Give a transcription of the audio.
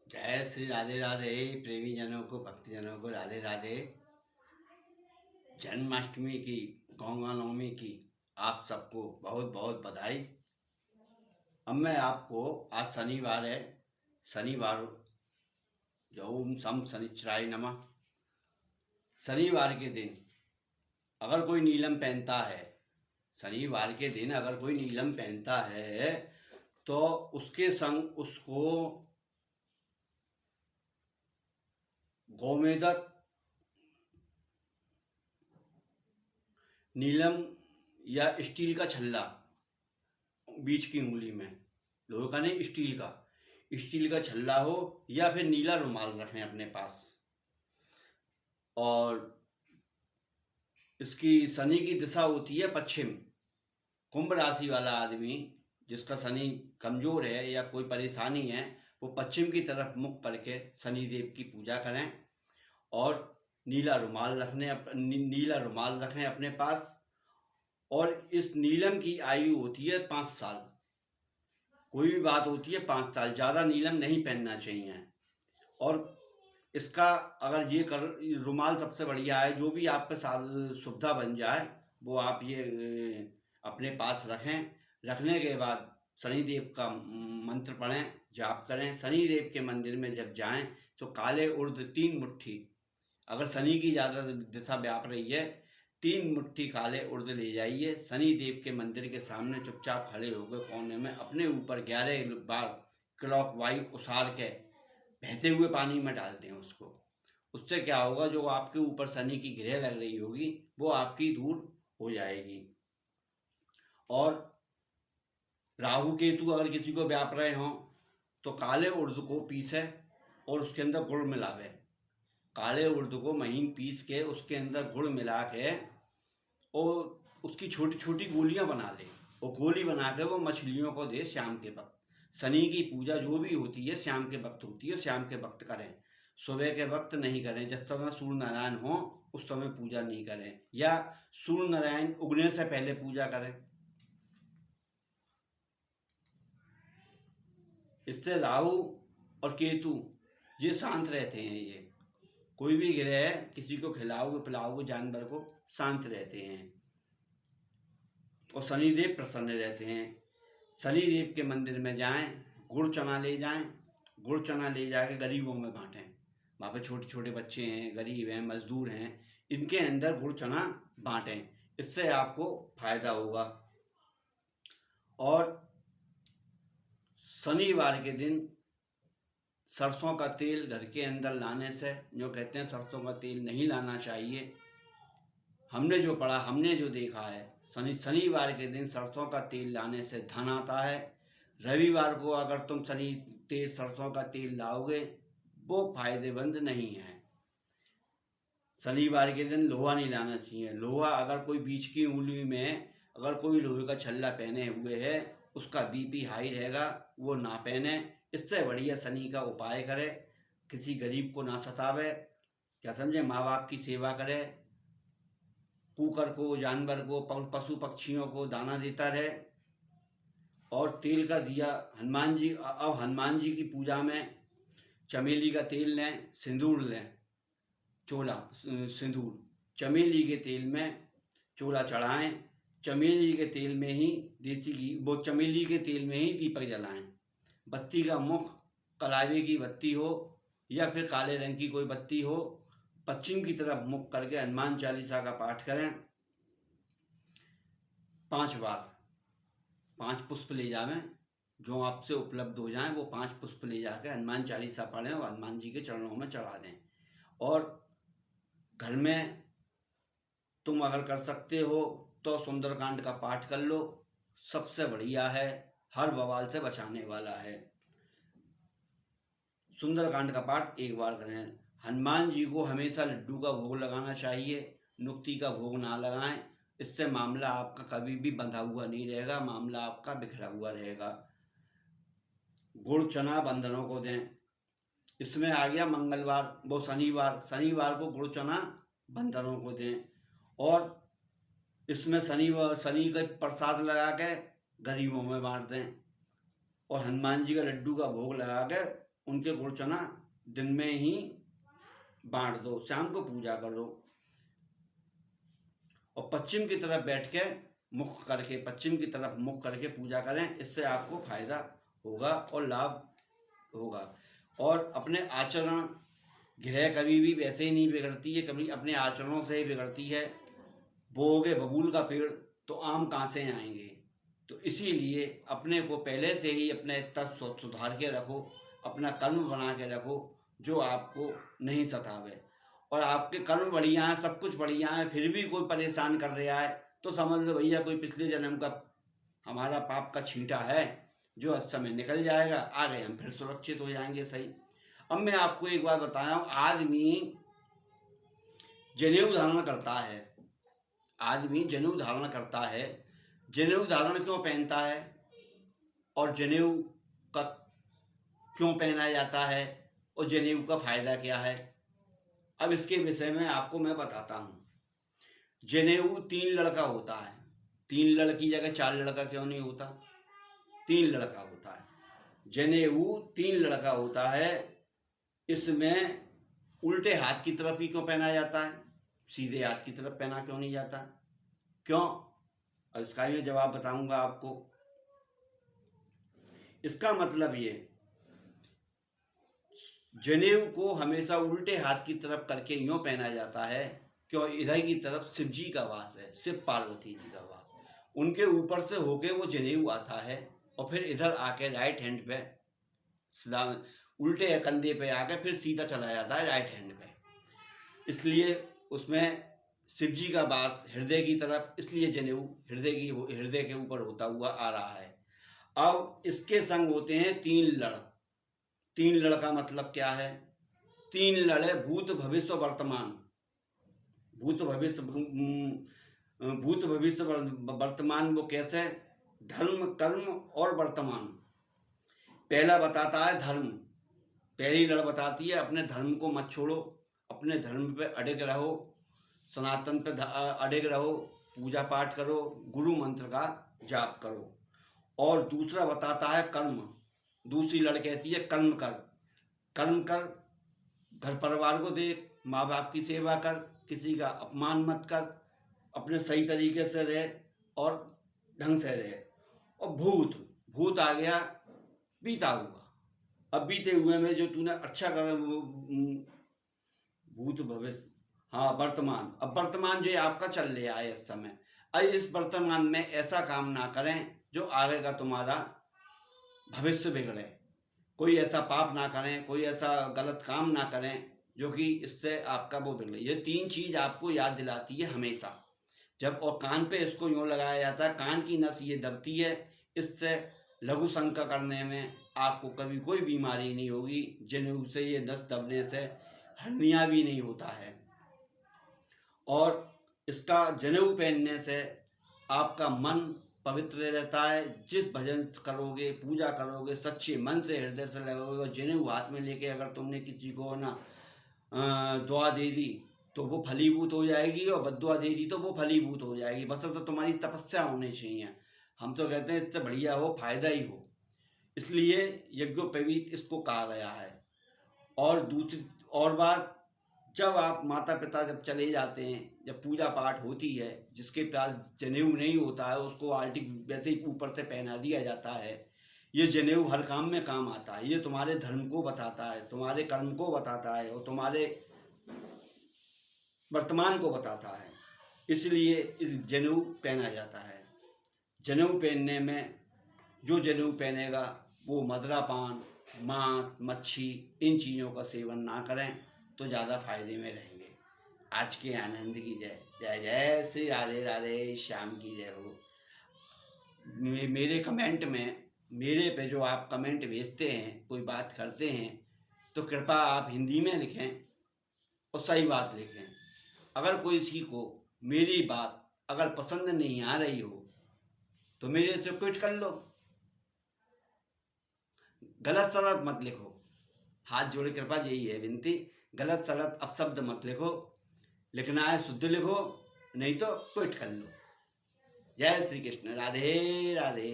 जय श्री राधे राधे। प्रेमी जनों को, भक्तजनों को राधे राधे। जन्माष्टमी की, गंगा नवमी की आप सबको बहुत बहुत बधाई। अब मैं आपको, आज शनिवार है, शनिवार जो ओम सम शनिचराय नमः। शनिवार के दिन अगर कोई नीलम पहनता है, शनिवार के दिन अगर कोई नीलम पहनता है तो उसके संग उसको गोमेदक, नीलम या स्टील का छल्ला बीच की उंगली में, लोहे का नहीं, स्टील का छल्ला हो, या फिर नीला रुमाल रखें अपने पास। और इसकी शनि की दिशा होती है पश्चिम। कुंभ राशि वाला आदमी जिसका शनि कमजोर है या कोई परेशानी है, वो पश्चिम की तरफ मुख करके शनि देव की पूजा करें और नीला रुमाल रखें अपने पास। और इस नीलम की आयु होती है 5 साल। कोई भी बात होती है 5 साल, ज़्यादा नीलम नहीं पहनना चाहिए। और इसका अगर ये कर, रुमाल सबसे बढ़िया है, जो भी आपके साथ सुविधा बन जाए वो आप ये अपने पास रखें। रखने के बाद शनिदेव का मंत्र पढ़ें, जाप करें। शनिदेव के मंदिर में जब जाएं तो काले उर्द 3 मुट्ठी, अगर शनि की ज़्यादा दिशा व्याप रही है, 3 मुट्ठी काले उर्द ले जाइए। शनि देव के मंदिर के सामने चुपचाप खड़े होकर कोने में अपने ऊपर 11 बार क्लॉक वाइज उसार के बहते हुए पानी में डालते हैं उसको। उससे क्या होगा, जो आपके ऊपर शनि की ग्रह लग रही होगी वो आपकी दूर हो जाएगी। और राहु केतु अगर किसी को व्याप रहे हों तो काले उर्द को पीसे और उसके अंदर गुड़ मिलावे। काले उर्द को महीन पीस के उसके अंदर गुड़ मिला के और उसकी छोटी छोटी गोलियां बना ले, और गोली बना के वो मछलियों को दे शाम के वक्त। शनि की पूजा जो भी होती है शाम के वक्त होती है, शाम के वक्त करें, सुबह के वक्त नहीं करें। जिस समय सूर्य नारायण हो उस समय पूजा नहीं करें, या सूर्य नारायण उगने से पहले पूजा करें। इससे राहु और केतु ये शांत रहते हैं। ये कोई भी ग्रह किसी को खिलाओगे पिलाओगे जानवर को, शांत रहते हैं और शनिदेव प्रसन्न रहते हैं। शनिदेव के मंदिर में जाएं, गुड़ चना ले जाएं, गुड़ चना ले जाके गरीबों में बांटें। वहाँ पे छोटे छोटे बच्चे हैं, गरीब हैं, मजदूर हैं, इनके अंदर गुड़ चना बांटें। इससे आपको फायदा होगा। और शनिवार के दिन सरसों का तेल घर के अंदर लाने से, जो कहते हैं सरसों का तेल नहीं लाना चाहिए, हमने जो पढ़ा, हमने जो देखा है, शनिवार के दिन सरसों का तेल लाने से धन आता है। रविवार को अगर तुम सरसों का तेल लाओगे वो फायदेमंद नहीं है। शनिवार के दिन लोहा नहीं लाना चाहिए। लोहा अगर कोई बीच की उंगली में अगर कोई लोहे का छल्ला पहने हुए है, उसका बीपी हाई रहेगा, वो ना पहने। इससे बढ़िया शनि का उपाय करे, किसी गरीब को ना सतावे, क्या समझे, माँ बाप की सेवा करे, कुकर को, जानवर को, पशु पक्षियों को दाना देता रहे। और तेल का दिया हनुमान जी, अब हनुमान जी की पूजा में चमेली का तेल लें, सिंदूर लें, चोला सिंदूर, चमेली के तेल में चोला चढ़ाएं। चमेली के तेल में ही देसी घी, वो चमेली के तेल में ही दीपक जलाएं। बत्ती का मुख कलावे की बत्ती हो या फिर काले रंग की कोई बत्ती हो, पश्चिम की तरफ मुख करके हनुमान चालीसा का पाठ करें 5 बार। 5 पुष्प ले जावें, जो आपसे उपलब्ध हो जाएं वो 5 पुष्प ले जाकर हनुमान चालीसा पढ़ें और हनुमान जी के चरणों में चढ़ा दें। और घर में तुम अगर कर सकते हो तो सुंदरकांड का पाठ कर लो, सबसे बढ़िया है, हर बवाल से बचाने वाला है। सुंदरकांड का पाठ 1 बार करें। हनुमान जी को हमेशा लड्डू का भोग लगाना चाहिए, नुक्ति का भोग ना लगाएं। इससे मामला आपका कभी भी बंधा हुआ नहीं रहेगा, मामला आपका बिखरा हुआ रहेगा। गुड़ चना बंधनों को दें। इसमें आ गया मंगलवार, वो शनिवार को गुड़ चना बंधनों को दें। और इसमें शनि का प्रसाद लगा के गरीबों में बांट दें। और हनुमान जी का लड्डू का भोग लगा के उनके गुड़ चना दिन में ही बांट दो, शाम को पूजा करो और पश्चिम की तरफ बैठ के मुख करके, पश्चिम की तरफ मुख करके पूजा करें। इससे आपको फायदा होगा और लाभ होगा। और अपने आचरण, गृह कभी भी वैसे ही नहीं बिगड़ती है, कभी अपने आचरणों से ही बिगड़ती है। बोओगे बबूल का पेड़ तो आम कहाँ से आएंगे। तो इसीलिए अपने को पहले से ही अपने तक सुधार के रखो, अपना कर्म बना के रखो जो आपको नहीं सतावे। और आपके कर्म बढ़िया हैं, सब कुछ बढ़िया है, फिर भी कोई परेशान कर रहा है तो समझ लो भैया कोई पिछले जन्म का हमारा पाप का छींटा है जो इस समय निकल जाएगा, आगे हम फिर सुरक्षित हो जाएंगे। सही। अब मैं आपको एक बात बताया हूँ, आदमी जनेऊ धारण करता है, आदमी जनेऊ धारण करता है। जनेऊ धारण क्यों पहनता है और जनेऊ का क्यों पहना जाता है और जनेऊ का फायदा क्या है, अब इसके विषय में आपको मैं बताता हूँ। जनेऊ 3 लड़का होता है, 3 लड़की जगह 4 लड़का क्यों नहीं होता, 3 लड़का होता है। जनेऊ 3 लड़का होता है। इसमें उल्टे हाथ की तरफ ही क्यों पहना जाता है, सीधे हाथ की तरफ पहना क्यों नहीं जाता, क्यों? और इसका भी जवाब बताऊंगा आपको। इसका मतलब ये, जनेऊ को हमेशा उल्टे हाथ की तरफ करके यूं पहना जाता है क्यों, इधर की तरफ शिव जी का वास है, शिव पार्वती जी का वास, उनके ऊपर से होके वो जनेऊ आता है और फिर इधर आके राइट हैंड पे सीधा उल्टे कंधे पे आके फिर सीधा चला जाता है राइट हैंड पे। इसलिए उसमें शिव जी का वास हृदय की तरफ, इसलिए जनेऊ हृदय के ऊपर होता हुआ आ रहा है। अब इसके संग होते हैं 3 लड़। 3 लड़ का मतलब क्या है, 3 लड़े भूत भविष्य वर्तमान। भूत भविष्य वर्तमान वो कैसे, धर्म कर्म और वर्तमान। पहला बताता है धर्म, पहली लड़ बताती है अपने धर्म को मत छोड़ो, अपने धर्म पे अड़िग रहो, सनातन पे अड़िग रहो, पूजा पाठ करो, गुरु मंत्र का जाप करो। और दूसरा बताता है कर्म, दूसरी लड़ कहती है कर्म कर, कर्म कर, घर परिवार को देख, माँ बाप की सेवा कर, किसी का अपमान मत कर, अपने सही तरीके से रहे और ढंग से रहे। और भूत, भूत आ गया बीता हुआ, अब बीते हुए में जो तूने अच्छा कर, भूत भविष्य, हाँ वर्तमान, अब वर्तमान जो आपका चल रहा है इस समय, अब इस वर्तमान में ऐसा काम ना करें जो आगे का तुम्हारा भविष्य बिगड़े, कोई ऐसा पाप ना करें, कोई ऐसा गलत काम ना करें जो कि इससे आपका वो बिगड़े। ये 3 चीज आपको याद दिलाती है हमेशा जब, और कान पे इसको यूँ लगाया जाता है, कान की नस ये दबती है, इससे लघु शंका करने में आपको कभी कोई बीमारी नहीं होगी। जनेऊ से ये नस दबने से हर्निया भी नहीं होता है। और इसका जनेऊ पहनने से आपका मन पवित्र रहता है। जिस भजन करोगे, पूजा करोगे, सच्चे मन से हृदय से लगोगे, जनेऊ हाथ में लेके अगर तुमने किसी को ना दुआ दे दी तो वो फलीभूत हो जाएगी, और बद्दुआ दे दी तो वो फलीभूत हो जाएगी, बस तो तुम्हारी तपस्या होनी चाहिए। हम तो कहते हैं इससे बढ़िया हो, फायदा ही हो, इसलिए यज्ञोपवीत इसको कहा गया है। और दूसरी और बात, जब आप माता पिता जब चले जाते हैं, जब पूजा पाठ होती है, जिसके पास जनेऊ नहीं होता है उसको आल्टी वैसे ही ऊपर से पहना दिया जाता है। ये जनेऊ हर काम में काम आता है, ये तुम्हारे धर्म को बताता है, तुम्हारे कर्म को बताता है और तुम्हारे वर्तमान को बताता है, इसलिए इस जनेऊ पहना जाता है। जनेऊ पहनने में, जो जनेऊ पहनेगा वो मदिरा पान, मांस, मच्छी, इन चीज़ों का सेवन ना करें तो ज़्यादा फायदे में रहेंगे। आज के आनंद की जय। जय जय श्री राधे राधे श्याम की जय हो। मेरे कमेंट में, मेरे पे जो आप कमेंट भेजते हैं, कोई बात करते हैं, तो कृपया आप हिंदी में लिखें और सही बात लिखें। अगर कोई किसी को मेरी बात अगर पसंद नहीं आ रही हो तो मेरे से क्विट कर लो, गलत सलत मत लिखो, हाथ जोड़े कृपा यही है विनती, गलत सलत अपशब्द मत लिखो, लिखना है शुद्ध लिखो, नहीं तो क्विट कर लो। जय श्री कृष्ण, राधे राधे।